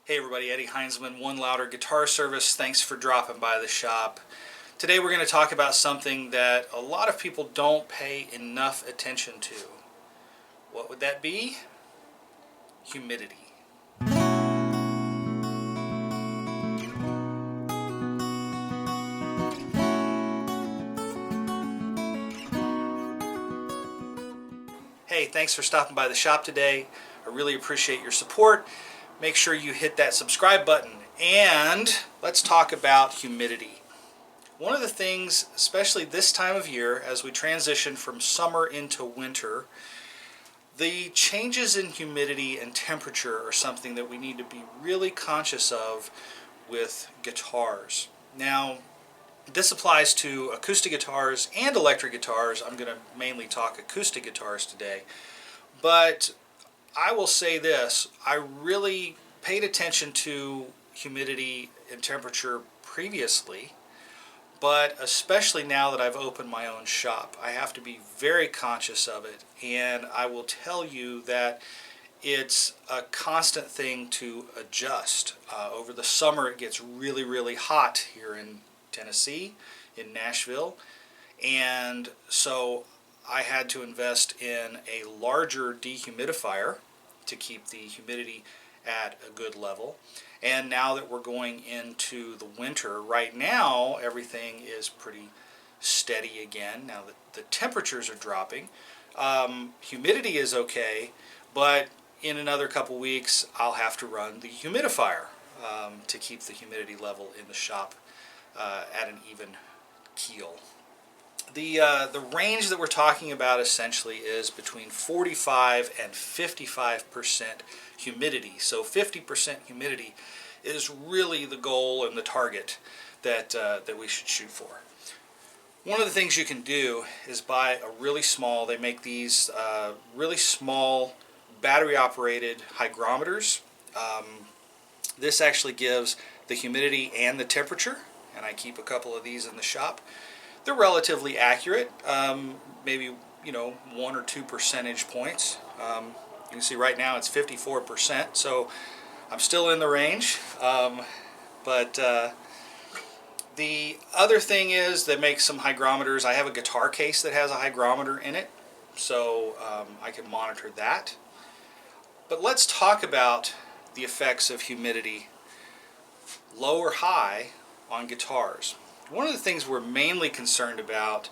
Hey everybody, Eddie Heinzman, One Louder Guitar Service. Thanks for dropping by the shop. Today we're going to talk about something that a lot of people don't pay enough attention to. What would that be? Humidity. Hey, thanks for stopping by the shop today. I really appreciate your support. Make sure you hit that subscribe button and let's talk about humidity. One of the things, especially this time of year as we transition from summer into winter, the changes in humidity and temperature are something that we need to be really conscious of with guitars. Now, this applies to acoustic guitars and electric guitars. I'm going to mainly talk acoustic guitars today. But I will say this, I really paid attention to humidity and temperature previously, but especially now that I've opened my own shop, I have to be very conscious of it. And I will tell you that it's a constant thing to adjust. Over the summer it gets really, really hot here in Tennessee, in Nashville, and so I had to invest in a larger dehumidifier to keep the humidity at a good level. And now that we're going into the winter, right now everything is pretty steady again. Now that the temperatures are dropping, humidity is okay, but in another couple weeks I'll have to run the humidifier to keep the humidity level in the shop at an even keel. The range that we're talking about essentially is between 45 and 55% humidity. So 50% humidity is really the goal and the target that we should shoot for. One of the things you can do is buy a really small, they make these really small battery operated hygrometers. This actually gives the humidity and the temperature, and I keep a couple of these in the shop. They're relatively accurate, maybe 1 or 2 percentage points. You can see right now it's 54%, so I'm still in the range. But the other thing is they make some hygrometers. I have a guitar case that has a hygrometer in it, so I can monitor that. But let's talk about the effects of humidity, low or high, on guitars. One of the things we're mainly concerned about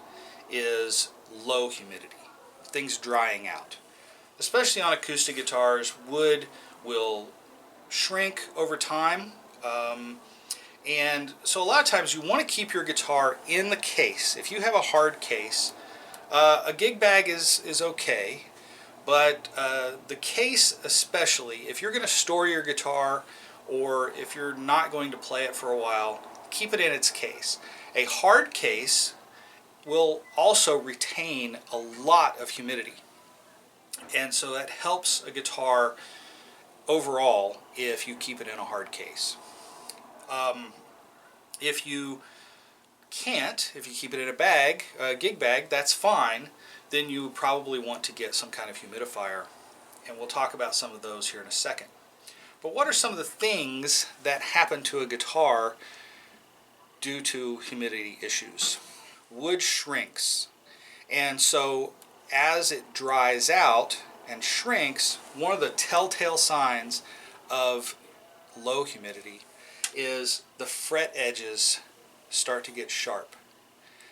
is low humidity, things drying out. Especially on acoustic guitars, wood will shrink over time, and so a lot of times you want to keep your guitar in the case. If you have a hard case, a gig bag is okay, but the case especially, if you're going to store your guitar or if you're not going to play it for a while, keep it in its case. A hard case will also retain a lot of humidity, and so that helps a guitar overall if you keep it in a hard case. If you can't, if you keep it in a bag, a gig bag, that's fine. Then you probably want to get some kind of humidifier, and we'll talk about some of those here in a second. But what are some of the things that happen to a guitar due to humidity issues? Wood shrinks, and so as it dries out and shrinks, one of the telltale signs of low humidity is the fret edges start to get sharp.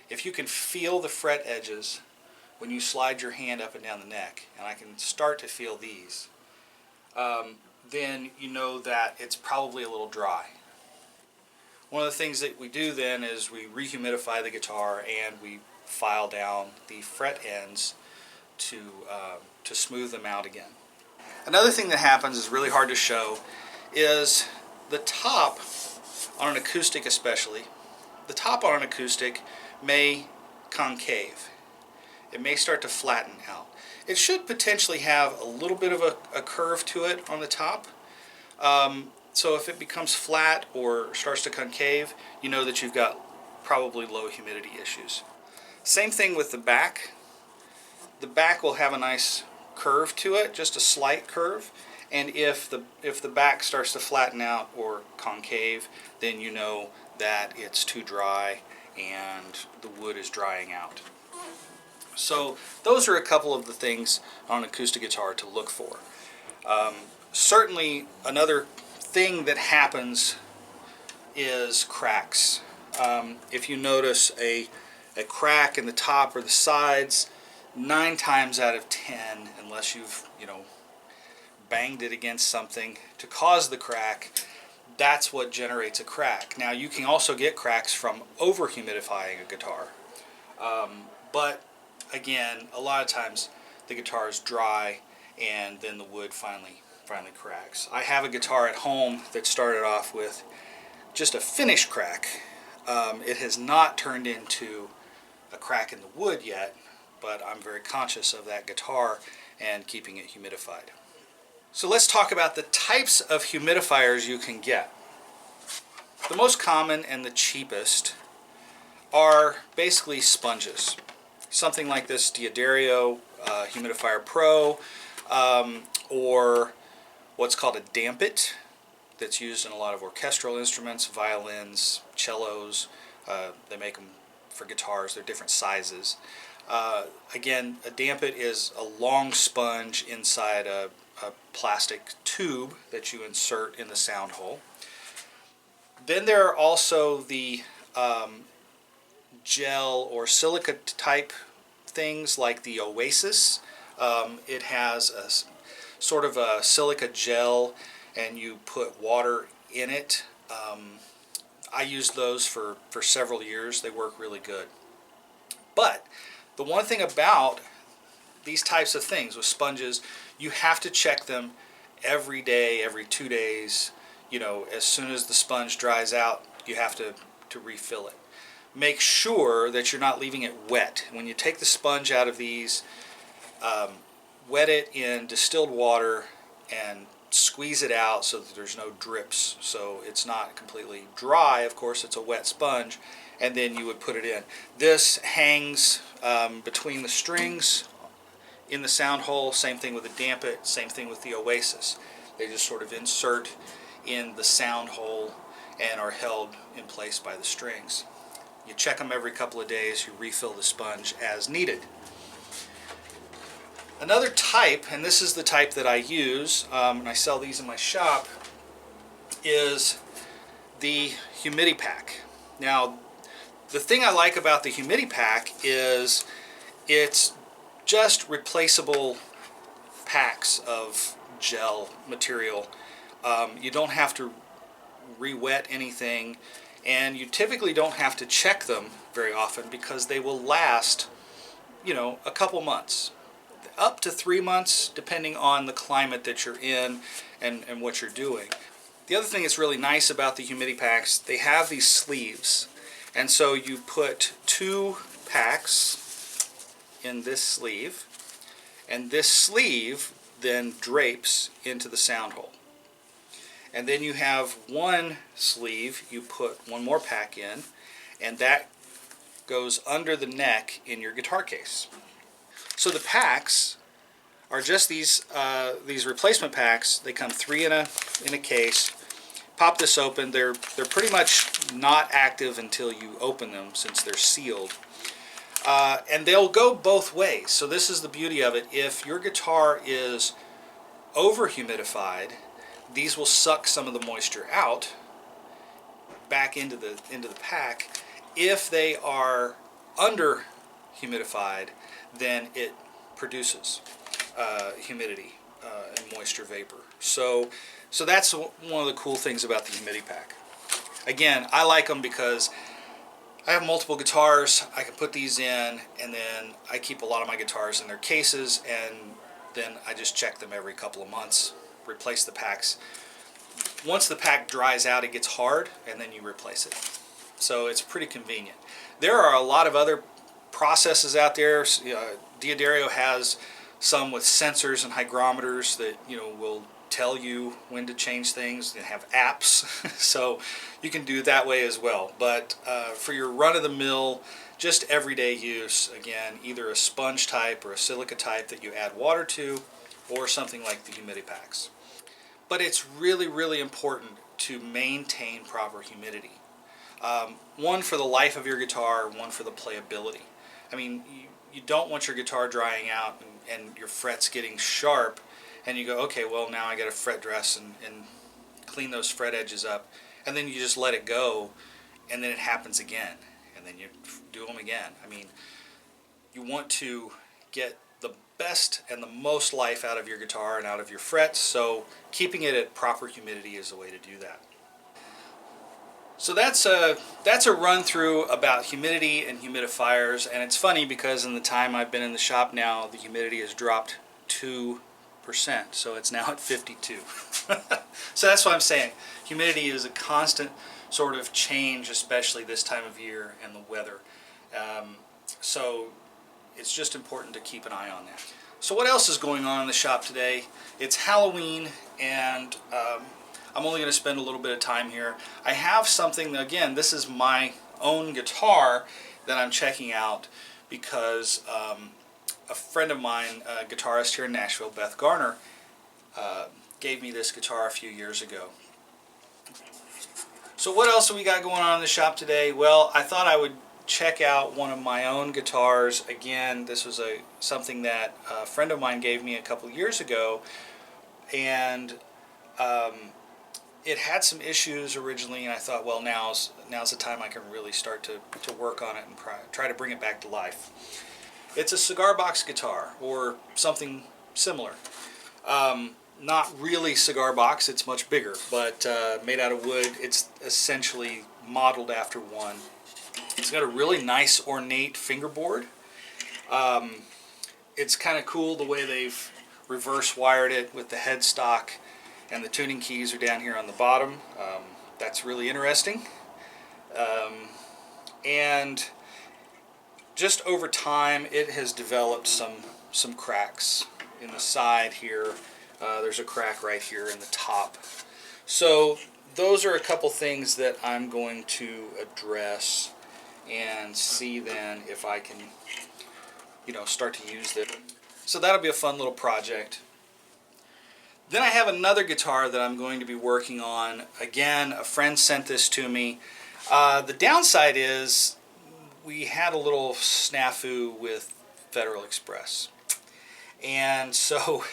If you can feel the fret edges when you slide your hand up and down the neck, and I can start to feel these, then you know that it's probably a little dry. One of the things that we do then is we rehumidify the guitar and we file down the fret ends to smooth them out again. Another thing that happens is really hard to show is the top on an acoustic especially. The top on an acoustic may concave. It may start to flatten out. It should potentially have a little bit of a curve to it on the top. So if it becomes flat or starts to concave, you know that you've got probably low humidity issues. Same thing with the back. The back will have a nice curve to it, just a slight curve, And if the back starts to flatten out or concave, then you know that it's too dry and the wood is drying out. So those are a couple of the things on an acoustic guitar to look for. Certainly another thing that happens is cracks. If you notice a crack in the top or the sides, 9 times out of 10, unless you've banged it against something to cause the crack, that's what generates a crack. Now you can also get cracks from over humidifying a guitar, but again, a lot of times the guitar is dry and then the wood finally cracks. I have a guitar at home that started off with just a finish crack. It has not turned into a crack in the wood yet, but I'm very conscious of that guitar and keeping it humidified. So let's talk about the types of humidifiers you can get. The most common and the cheapest are basically sponges. Something like this D'Addario Humidifier Pro, or what's called a dampit, that's used in a lot of orchestral instruments, violins, cellos. They make them for guitars. They're different sizes. Again, a dampit is a long sponge inside a plastic tube that you insert in the sound hole. Then there are also the gel or silica type things like the Oasis. It has a sort of a silica gel and you put water in it. I used those for several years. They work really good. But the one thing about these types of things with sponges, you have to check them every day, every 2 days. As soon as the sponge dries out, you have to refill it. Make sure that you're not leaving it wet. When you take the sponge out of these, wet it in distilled water and squeeze it out so that there's no drips, so it's not completely dry. Of course, it's a wet sponge, and then you would put it in. This hangs between the strings in the sound hole. Same thing with the dampit, same thing with the Oasis. They just sort of insert in the sound hole and are held in place by the strings. You check them every couple of days, you refill the sponge as needed. Another type, and this is the type that I use, and I sell these in my shop, is the Humidipack. Now, the thing I like about the Humidipack is it's just replaceable packs of gel material. You don't have to re-wet anything, and you typically don't have to check them very often because they will last, a couple months. Up to 3 months, depending on the climate that you're in and what you're doing. The other thing that's really nice about the Humidipacks, they have these sleeves. And so you put 2 packs in this sleeve, and this sleeve then drapes into the sound hole. And then you have one sleeve, you put one more pack in, and that goes under the neck in your guitar case. So the packs are just these replacement packs. They come 3 in a case. Pop this open. They're pretty much not active until you open them, since they're sealed. And they'll go both ways. So this is the beauty of it. If your guitar is over humidified, these will suck some of the moisture out back into the pack. If they are under humidified, then it produces humidity and moisture vapor. So that's one of the cool things about the Humidipack. Again, I like them because I have multiple guitars. I can put these in, and then I keep a lot of my guitars in their cases, and then I just check them every couple of months, replace the packs. Once the pack dries out, it gets hard, and then you replace it. So it's pretty convenient. There are a lot of other processes out there. D'Addario has some with sensors and hygrometers that will tell you when to change things. They have apps, so you can do it that way as well. But for your run-of-the-mill, just everyday use, again, either a sponge type or a silica type that you add water to, or something like the Humidipacks. But it's really, really important to maintain proper humidity. One for the life of your guitar, one for the playability. I mean, you don't want your guitar drying out and your frets getting sharp, and you go, okay, well now I got to fret dress and clean those fret edges up, and then you just let it go, and then it happens again, and then you do them again. I mean, you want to get the best and the most life out of your guitar and out of your frets, so keeping it at proper humidity is the way to do that. So that's a run through about humidity and humidifiers, and it's funny because in the time I've been in the shop now, the humidity has dropped 2%, so it's now at 52. So that's what I'm saying. Humidity is a constant sort of change, especially this time of year and the weather. So it's just important to keep an eye on that. So what else is going on in the shop today? It's Halloween, and I'm only going to spend a little bit of time here. I have something, again, this is my own guitar that I'm checking out because a friend of mine, a guitarist here in Nashville, Beth Garner, gave me this guitar a few years ago. So what else do we got going on in the shop today? Well, I thought I would check out one of my own guitars. Again, this was something that a friend of mine gave me a couple years ago, and it had some issues originally, and I thought, well, now's the time I can really start to work on it and try to bring it back to life. It's a cigar box guitar, or something similar. Not really cigar box, it's much bigger, but made out of wood. It's essentially modeled after one. It's got a really nice ornate fingerboard. It's kind of cool the way they've reverse wired it with the headstock, and the tuning keys are down here on the bottom. That's really interesting. And just over time it has developed some cracks in the side here. There's a crack right here in the top. So those are a couple things that I'm going to address and see then if I can, start to use it. So that'll be a fun little project. Then I have another guitar that I'm going to be working on. Again, a friend sent this to me. The downside is we had a little snafu with Federal Express. And so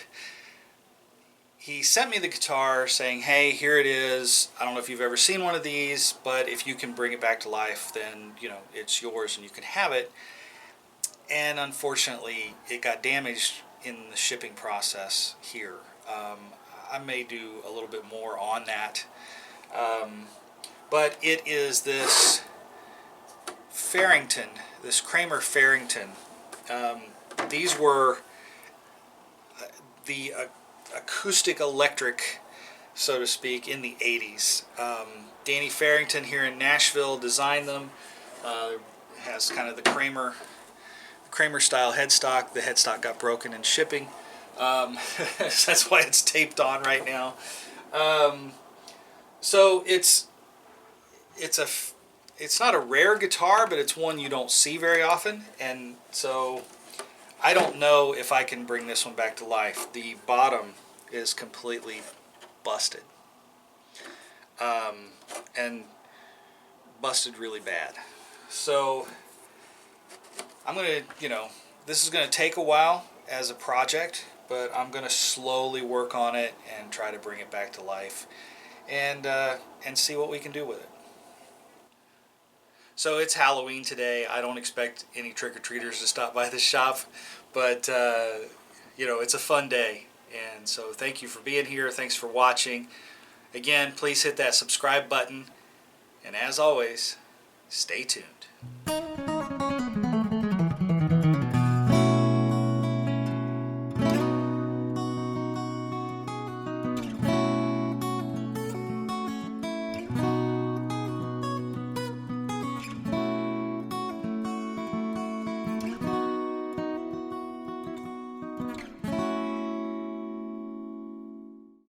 he sent me the guitar saying, hey, here it is. I don't know if you've ever seen one of these, but if you can bring it back to life, then it's yours and you can have it. And unfortunately, it got damaged in the shipping process here. I may do a little bit more on that. But it is this Farrington, this Kramer Farrington. These were the acoustic electric, so to speak, in the 80s. Danny Farrington here in Nashville designed them. Has kind of the Kramer style headstock. The headstock got broken in shipping. That's why it's taped on right now. So it's not a rare guitar, but it's one you don't see very often, and so I don't know if I can bring this one back to life. The bottom is completely busted, and busted really bad. So I'm gonna, this is gonna take a while as a project, but I'm gonna slowly work on it and try to bring it back to life, and see what we can do with it. So it's Halloween today. I don't expect any trick-or-treaters to stop by the shop, but it's a fun day. And so thank you for being here. Thanks for watching. Again, please hit that subscribe button. And as always, stay tuned.